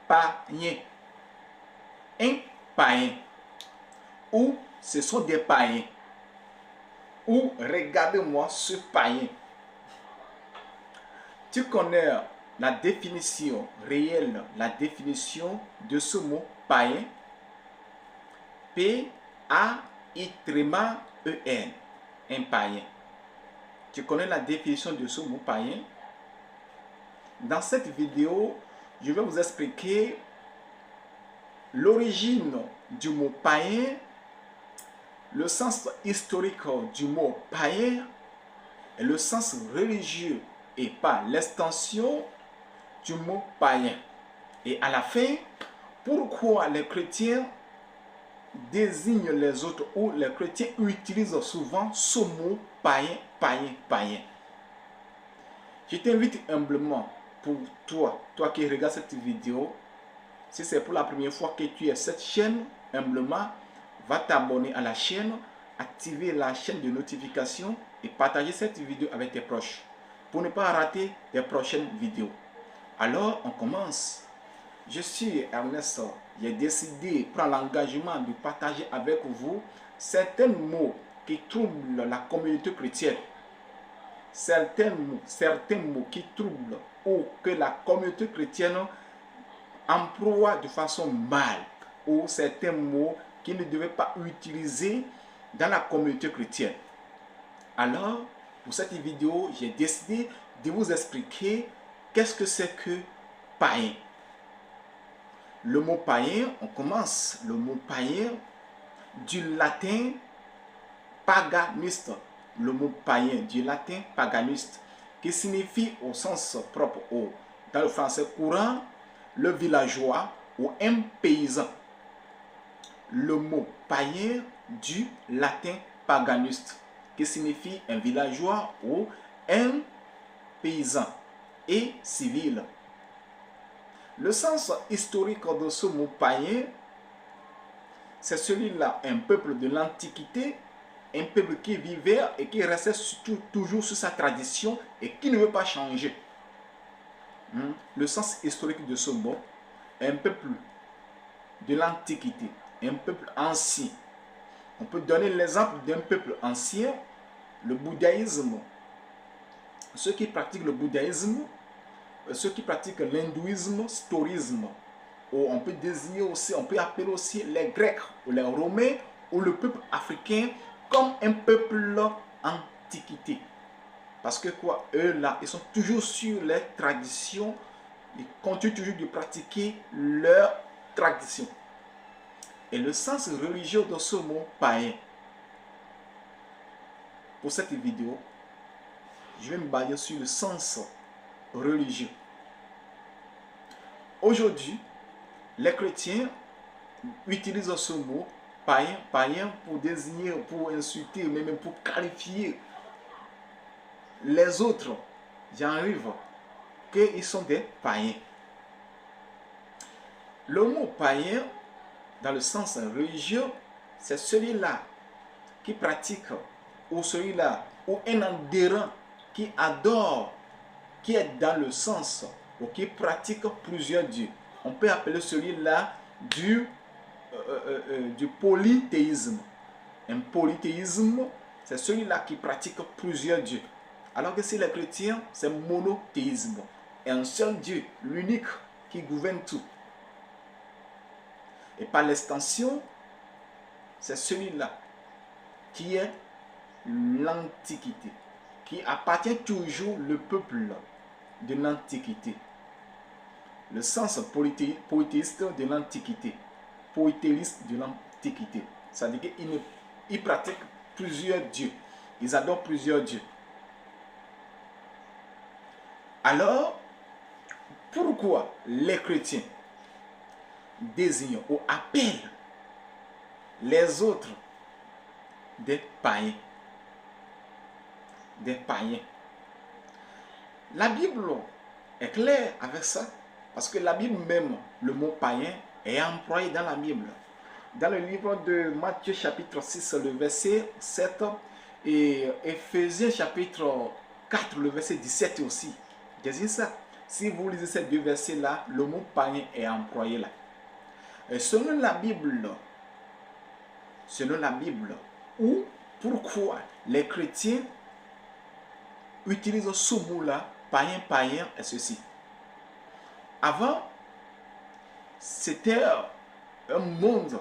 païens. Un païen. Ou ce sont des païens. Ou regardez-moi ce païen. Tu connais la définition réelle, la définition de ce mot païen? P-A-I-N. Un païen. Tu connais la définition de ce mot païen? Dans cette vidéo, je vais vous expliquer l'origine du mot païen, le sens historique du mot païen et le sens religieux et pas l'extension du mot païen. Et à la fin, pourquoi les chrétiens désignent les autres ou les chrétiens utilisent souvent ce mot païen, païen, païen. Je t'invite humblement pour toi qui regardes cette vidéo, si c'est pour la première fois que tu es cette chaîne, humblement, va t'abonner à la chaîne, activer la chaîne de notification et partager cette vidéo avec tes proches pour ne pas rater les prochaines vidéos. Alors, on commence. Je suis Ernest. J'ai décidé de prendre l'engagement de partager avec vous certains mots qui troublent la communauté chrétienne. Certains mots qui troublent ou que la communauté chrétienne emploie de façon mal, ou certains mots qui ne devaient pas utiliser dans la communauté chrétienne. Alors, pour cette vidéo, j'ai décidé de vous expliquer qu'est-ce que c'est que païen. Le mot païen, on commence. Le mot païen du latin paganiste. Le mot païen du latin paganiste qui signifie au sens propre dans le français courant le villageois ou un paysan. Le mot païen du latin paganiste qui signifie un villageois ou un paysan et civil. Le sens historique de ce mot païen, c'est celui-là, un peuple de l'Antiquité, un peuple qui vivait et qui restait toujours sur sa tradition et qui ne veut pas changer. Le sens historique de ce mot, un peuple de l'Antiquité, un peuple ancien. On peut donner l'exemple d'un peuple ancien, le bouddhisme. Ceux qui pratiquent le bouddhisme, ceux qui pratiquent l'hindouisme, stoïsme, ou on peut désigner aussi, on peut appeler aussi les Grecs ou les Romains ou le peuple africain comme un peuple antiquité. Parce que quoi, eux là, ils sont toujours sur les traditions, ils continuent toujours de pratiquer leurs traditions. Et le sens religieux de ce mot païen, pour cette vidéo, je vais me baser sur le sens religieux. Aujourd'hui, les chrétiens utilisent ce mot païen, païen pour désigner, pour insulter, même pour qualifier les autres. J'arrive qu'ils sont des païens. Le mot païen, dans le sens religieux, c'est celui-là qui pratique, ou celui-là, ou un adhérent qui adore, qui est dans le sens, ou qui pratique plusieurs dieux. On peut appeler celui-là du polythéisme. Un polythéisme, c'est celui-là qui pratique plusieurs dieux. Alors que si les chrétiens, c'est monothéisme. Un seul Dieu, l'unique, qui gouverne tout. Et par l'extension, c'est celui-là qui est l'Antiquité, qui appartient toujours le peuple de l'Antiquité. Le sens polythéiste de l'Antiquité, polythéiste de l'Antiquité. C'est-à-dire qu'ils pratiquent plusieurs dieux, ils adorent plusieurs dieux. Alors, pourquoi les chrétiens désignent ou appellent les autres des païens? Des païens. La Bible est claire avec ça, parce que la Bible même, le mot païen est employé dans la Bible. Dans le livre de Matthieu chapitre 6, le verset 7, et Éphésiens chapitre 4, le verset 17 aussi. Désigne ça. si vous lisez ces deux versets-là, le mot païen est employé là. Et selon la Bible, ou pourquoi les chrétiens utilisent ce mot-là, païen, païen, et ceci. Avant, c'était un monde.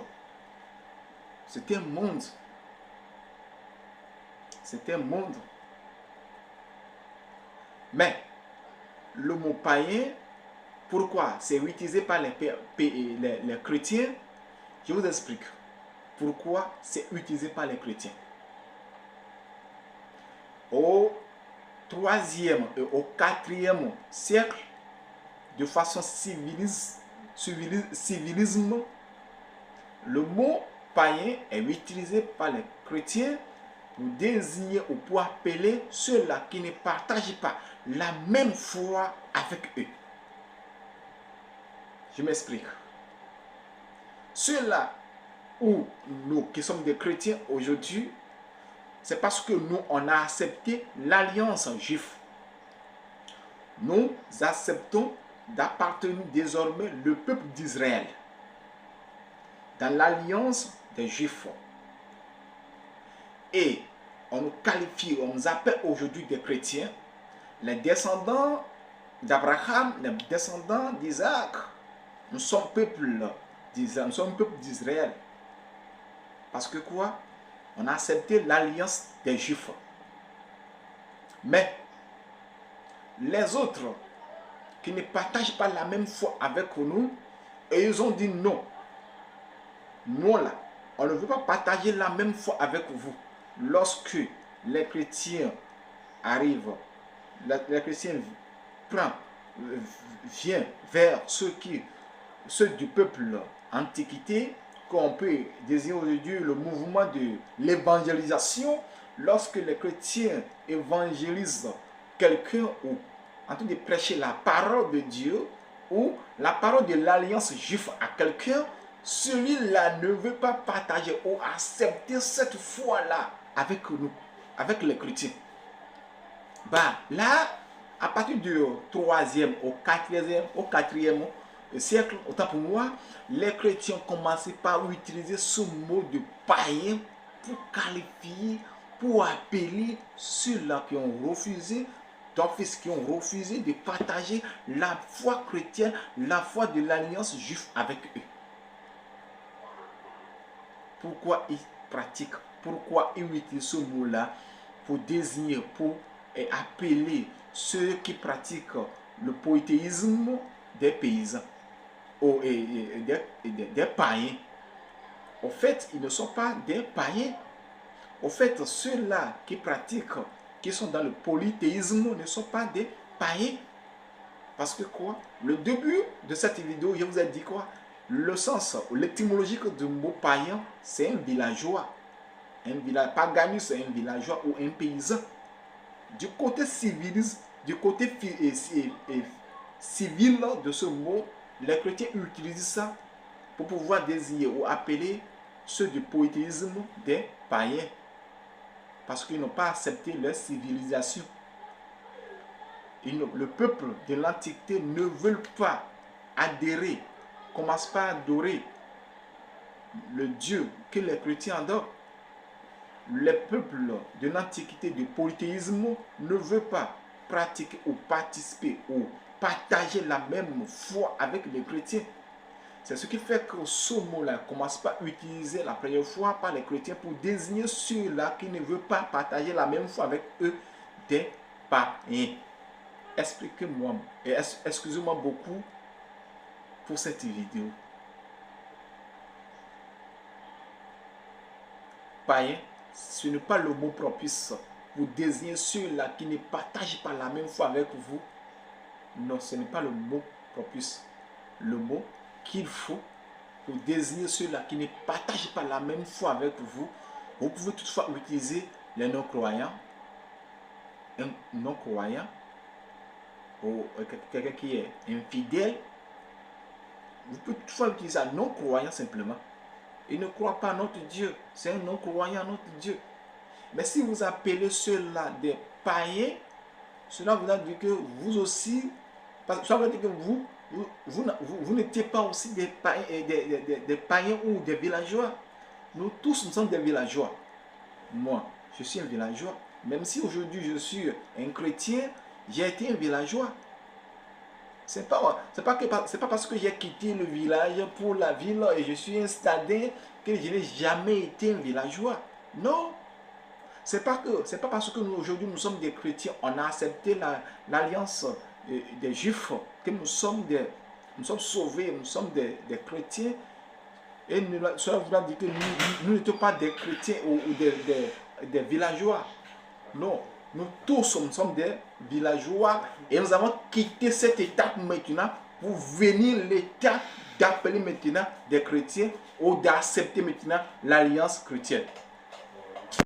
C'était un monde. C'était un monde. Mais, le mot païen, pourquoi c'est utilisé par les chrétiens? Je vous explique. Pourquoi c'est utilisé par les chrétiens. Au 3e et au 4e siècle, de façon civilisme, le mot païen est utilisé par les chrétiens pour désigner ou pour appeler ceux-là qui ne partagent pas la même foi avec eux. Je m'explique. Ceux-là où nous qui sommes des chrétiens aujourd'hui, c'est parce que nous, on a accepté l'alliance juive. Nous acceptons d'appartenir désormais le peuple d'Israël dans l'alliance des Juifs. Et on nous qualifie, on nous appelle aujourd'hui des chrétiens, les descendants d'Abraham, les descendants d'Isaac. Nous sommes peuple d'Israël, nous sommes peuple d'Israël. Parce que quoi? On a accepté l'alliance des Juifs. Mais les autres qui ne partagent pas la même foi avec nous, et ils ont dit non. Nous là, on ne veut pas partager la même foi avec vous. Lorsque les chrétiens arrivent, les chrétiens viennent vers ceux du peuple antiquité, qu'on peut désigner aujourd'hui le mouvement de l'évangélisation. Lorsque les chrétiens évangélisent quelqu'un ou en train de prêcher la parole de Dieu ou la parole de l'alliance juive à quelqu'un, celui-là ne veut pas partager ou accepter cette foi-là avec nous, avec les chrétiens. Là, à partir du 3e au 4e siècle, autant pour moi, les chrétiens ont commencé par utiliser ce mot de païen pour qualifier, pour appeler ceux-là qui ont refusé, qui ont refusé de partager la foi chrétienne, la foi de l'alliance juive avec eux. Pourquoi ils pratiquent, pourquoi ils utilisent ce mot-là pour désigner, pour appeler ceux qui pratiquent le polythéisme des paysans et des païens. Au fait, ils ne sont pas des païens. Au fait, ceux-là qui pratiquent, qui sont dans le polythéisme, ne sont pas des païens. Parce que quoi? Le début de cette vidéo, je vous ai dit quoi? Le sens, l'étymologique du mot païen, c'est un villageois. Paganus, c'est un villageois ou un paysan. Du côté civilisme, du côté civil de ce mot, les chrétiens utilisent ça pour pouvoir désigner ou appeler ceux du polythéisme des païens. Parce qu'ils n'ont pas accepté leur civilisation. Le peuple de l'Antiquité ne veut pas adhérer, commence pas à adorer le Dieu que les chrétiens adorent. Les peuples de l'Antiquité du polythéisme ne veulent pas pratiquer ou participer ou partager la même foi avec les chrétiens. C'est ce qui fait que ce mot-là ne commence pas à utiliser la première fois par les chrétiens pour désigner ceux-là qui ne veulent pas partager la même foi avec eux, des païens. Expliquez-moi et excusez-moi beaucoup pour cette vidéo. Païen, ce n'est pas le mot propice pour désigner ceux-là qui ne partagent pas la même foi avec vous. Non, ce n'est pas le mot propice. Le mot qu'il faut pour désigner ceux-là qui ne partagent pas la même foi avec vous. Vous pouvez toutefois utiliser les non-croyants. Un non-croyant ou quelqu'un qui est infidèle. Vous pouvez toutefois utiliser un non-croyant simplement. Il ne croit pas à notre Dieu. C'est un non-croyant à notre Dieu. Mais si vous appelez ceux-là des païens, cela voudra dire que vous aussi, Parce que ça veut dire que vous n'étiez pas aussi des païens, des païens ou des villageois. Nous tous, nous sommes des villageois. Moi, je suis un villageois. Même si aujourd'hui je suis un chrétien, j'ai été un villageois. C'est pas parce que j'ai quitté le village pour la ville et je suis installé que je n'ai jamais été un villageois. Non. C'est pas parce que nous aujourd'hui nous sommes des chrétiens, on a accepté l'alliance des juifs, que nous sommes sauvés, nous sommes des chrétiens. Et cela voudra dire que nous n'étions pas des chrétiens ou des villageois. Non, nous tous nous sommes des villageois et nous avons quitté cette étape maintenant pour venir l'étape d'appeler maintenant des chrétiens ou d'accepter maintenant l'alliance chrétienne.